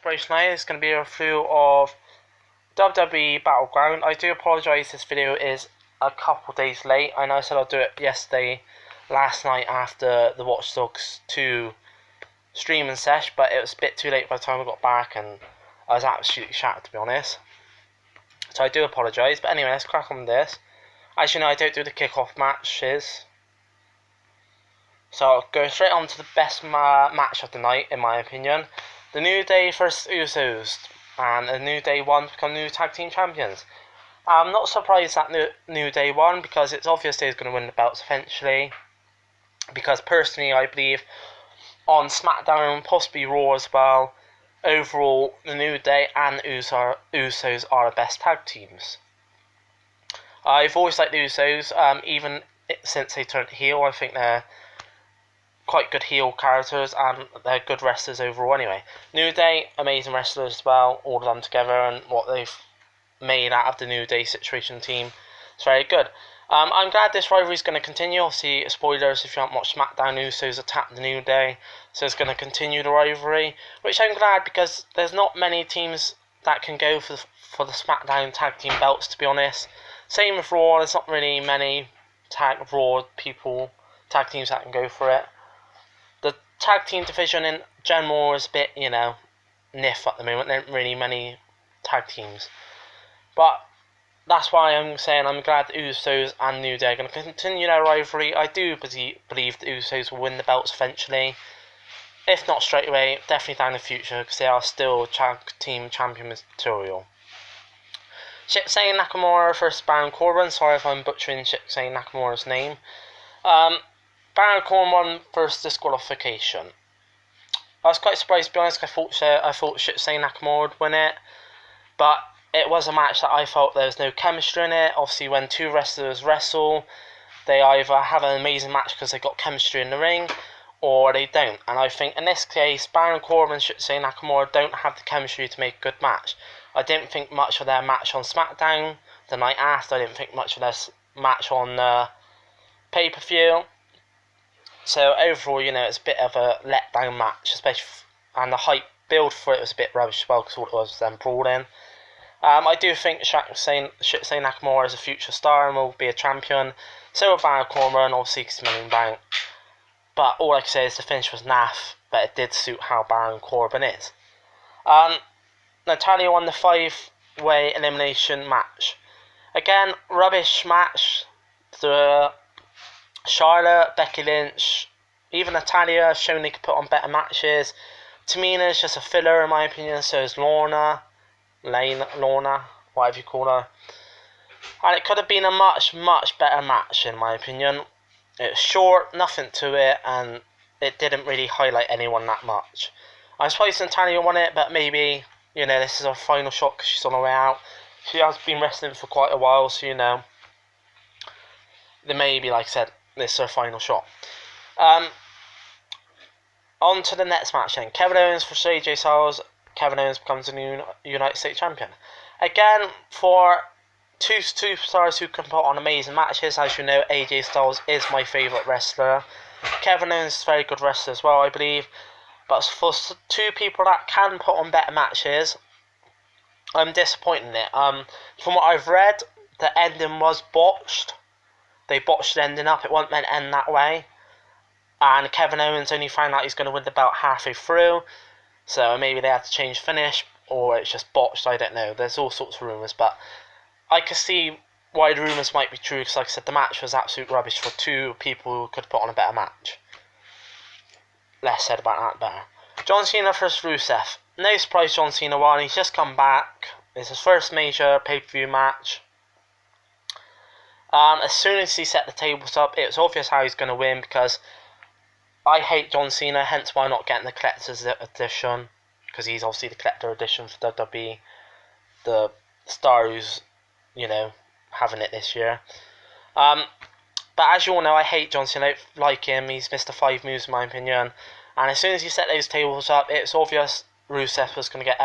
Inspiration tonight is going to be a review of WWE Battleground. I do apologise, this video is a couple days late. I know I said I'll do it yesterday, last night after the Watch Dogs 2 streaming sesh, but it was a bit too late by the time I got back and I was absolutely shattered, to be honest. So I do apologise, but anyway, let's crack on with this. As you know, I don't do the kickoff matches, so I'll go straight on to the best match of the night, in my opinion. The New Day versus Usos, and the New Day won to become new tag team champions. I'm not surprised that New Day won, because it's obvious they're going to win the belts eventually. Because personally, I believe on SmackDown and possibly Raw as well, overall, the New Day and Usos are the best tag teams. I've always liked the Usos, even since they turned heel. I think they're quite good heel characters and they're good wrestlers overall anyway. New Day, amazing wrestlers as well, all of them together, and what they've made out of the New Day situation team is very good. I'm glad this rivalry is going to continue. Obviously, spoilers if you haven't watched SmackDown, Usos attacked the New Day, so it's going to continue the rivalry, which I'm glad, because there's not many teams that can go for the SmackDown tag team belts, to be honest. Same with Raw, there's not really many tag teams that can go for it. The tag team division in general is a bit, niff at the moment. There aren't really many tag teams. But that's why I'm saying I'm glad the Usos and New Day are going to continue their rivalry. I do believe the Usos will win the belts eventually. If not straight away, definitely down in the future, because they are still tag team champion material. Shinsuke Nakamura versus Baron Corbin. Sorry if I'm butchering Shinsuke Nakamura's name. Baron Corbin won first disqualification. I was quite surprised, to be honest. I thought Shinsuke Nakamura would win it, but it was a match that I felt there was no chemistry in it. Obviously, when two wrestlers wrestle, they either have an amazing match because they got chemistry in the ring, or they don't. And I think in this case, Baron Corbin and Shinsuke Nakamura don't have the chemistry to make a good match. I didn't think much of their match on SmackDown the night after. I didn't think much of their match on pay-per-view. So overall, it's a bit of a letdown match, especially, and the hype build for it was a bit rubbish as well, because all it was them brawling. I do think Shinsuke Nakamura is a future star and will be a champion. So will Baron Corbin, obviously, because he's Money in the Bank. But all I can say is the finish was naff, but it did suit how Baron Corbin is. Natalya won the 5-way elimination match. Again, rubbish match. The Charlotte, Becky Lynch, even Natalya have shown they could put on better matches. Tamina's just a filler in my opinion, so is Lorna, whatever you call her. And it could have been a much, much better match in my opinion. It was short, nothing to it, and it didn't really highlight anyone that much. I'm surprised Natalya won it, but maybe, this is her final shot because she's on her way out. She has been wrestling for quite a while, so there may be, like I said, this is her final shot. On to the next match then. Kevin Owens versus AJ Styles. Kevin Owens becomes the new United States Champion. Again, for two superstars who can put on amazing matches. As you know, AJ Styles is my favourite wrestler. Kevin Owens is a very good wrestler as well, I believe. But for two people that can put on better matches, I'm disappointed in it. From what I've read, the ending was botched. They botched the ending up. It wasn't meant to end that way. And Kevin Owens only found out he's going to win the belt halfway through. So maybe they had to change finish, or it's just botched, I don't know. There's all sorts of rumours, but I can see why the rumours might be true, because like I said, the match was absolute rubbish for two people who could put on a better match. Less said about that, better. John Cena versus Rusev. No surprise John Cena won. He's just come back. It's his first major pay-per-view match. As soon as he set the tables up, it was obvious how he's going to win, because I hate John Cena, hence why I'm not getting the collector's edition, because he's obviously the collector edition for WWE, the star who's, having it this year. But as you all know, I hate John Cena. I don't like him. He's Mr. 5 moves in my opinion. And as soon as he set those tables up, it's obvious Rusev was going to get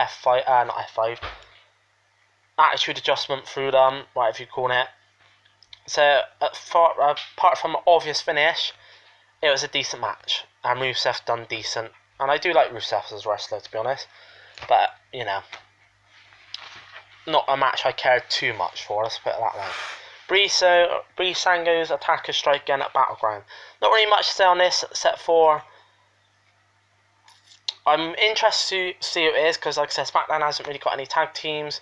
attitude adjustment through them, whatever you call it. So, apart from an obvious finish, it was a decent match, and Rusev done decent. And I do like Rusev as a wrestler, to be honest. but you know, not a match I cared too much for. Let's put it that way. Breezango's attacker strike again at Battleground. Not really much to say on this except for I'm interested to see who it is because, like I said, SmackDown hasn't really got any tag teams.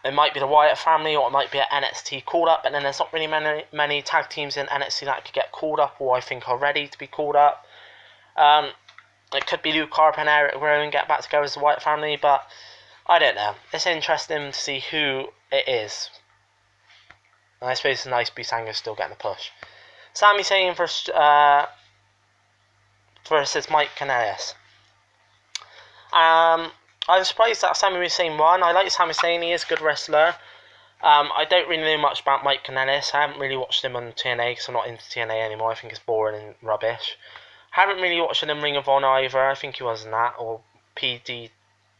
It might be the Wyatt family or it might be an NXT called up, but then there's not really many tag teams in NXT that could get called up or I think are ready to be called up. It could be Luke Harper and Eric Rowan get back together as the Wyatt family, but I don't know. It's interesting to see who it is. And I suppose it's nice Breezango's still getting a push. Sami Zayn versus Mike Kanellis. I'm surprised that Sami Zayn won. I like Sami Zayn, he is a good wrestler. I don't really know much about Mike Kanellis. I haven't really watched him on TNA because I'm not into TNA anymore. I think it's boring and rubbish. I haven't really watched him in Ring of Honor either. I think he was in that. Or PWG,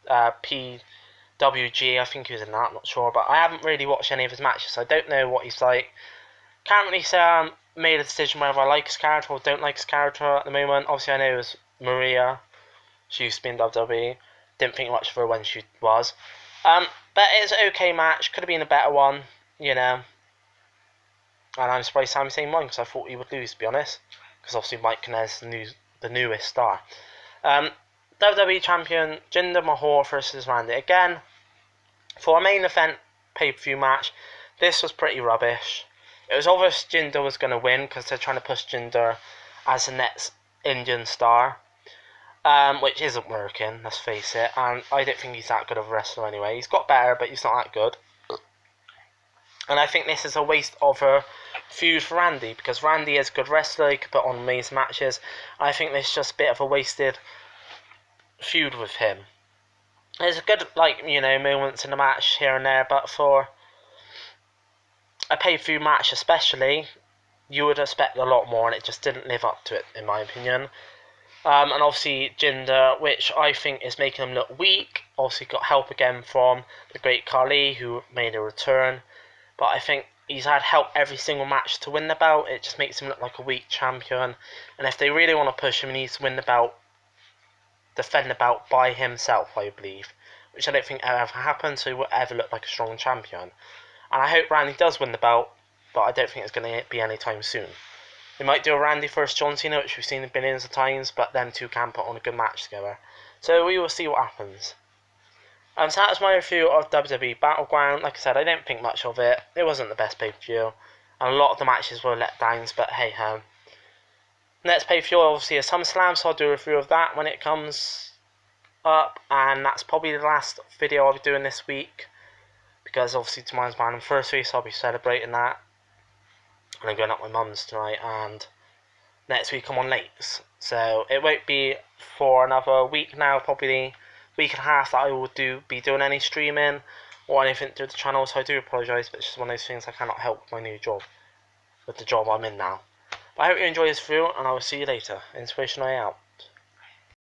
I think he was in that. I'm not sure. But I haven't really watched any of his matches, so I don't know what he's like. Can't really say I made a decision whether I like his character or don't like his character at the moment. Obviously, I know it was Maria. She used to be in WWE. Didn't think much of her when she was. But it's an okay match. Could have been a better one, you know. And I'm surprised Sami Zayn won because I thought he would lose, to be honest. Because obviously Mike Kanellis is the newest star. WWE Champion Jinder Mahal versus Randy. Again, for a main event pay-per-view match, this was pretty rubbish. It was obvious Jinder was going to win because they're trying to push Jinder as the next Indian star. Which isn't working, let's face it. And I don't think he's that good of a wrestler anyway. He's got better, but he's not that good. And I think this is a waste of a feud for Randy, because Randy is a good wrestler, he could put on amazing matches. I think this is just a bit of a wasted feud with him. There's a good, moments in the match here and there, but for a pay-per-view match especially, you would expect a lot more, and it just didn't live up to it, in my opinion. And obviously Jinder, which I think is making him look weak. Obviously got help again from the great Khali, who made a return. But I think he's had help every single match to win the belt. It just makes him look like a weak champion. And if they really want to push him, he needs to win the belt, defend the belt by himself, I believe. Which I don't think ever happened, so he will ever look like a strong champion. And I hope Randy does win the belt, but I don't think it's going to be anytime soon. They might do a Randy versus John Cena, which we've seen billions of times, but them two can put on a good match together. So we will see what happens. So that's my review of WWE Battleground. Like I said, I don't think much of it. It wasn't the best pay-per-view. And a lot of the matches were letdowns, but hey ho. Next pay-per-view obviously is SummerSlam, so I'll do a review of that when it comes up. And that's probably the last video I'll be doing this week, because obviously tomorrow's my anniversary, so I'll be celebrating that. And I'm going up with my mum's tonight, and next week I'm on late. So it won't be for another week now, probably week and a half, that I will be doing any streaming or anything through the channel. So I do apologise, but it's just one of those things I cannot help with my new job, with the job I'm in now. But I hope you enjoy this video, and I will see you later. Inspiration Eye out.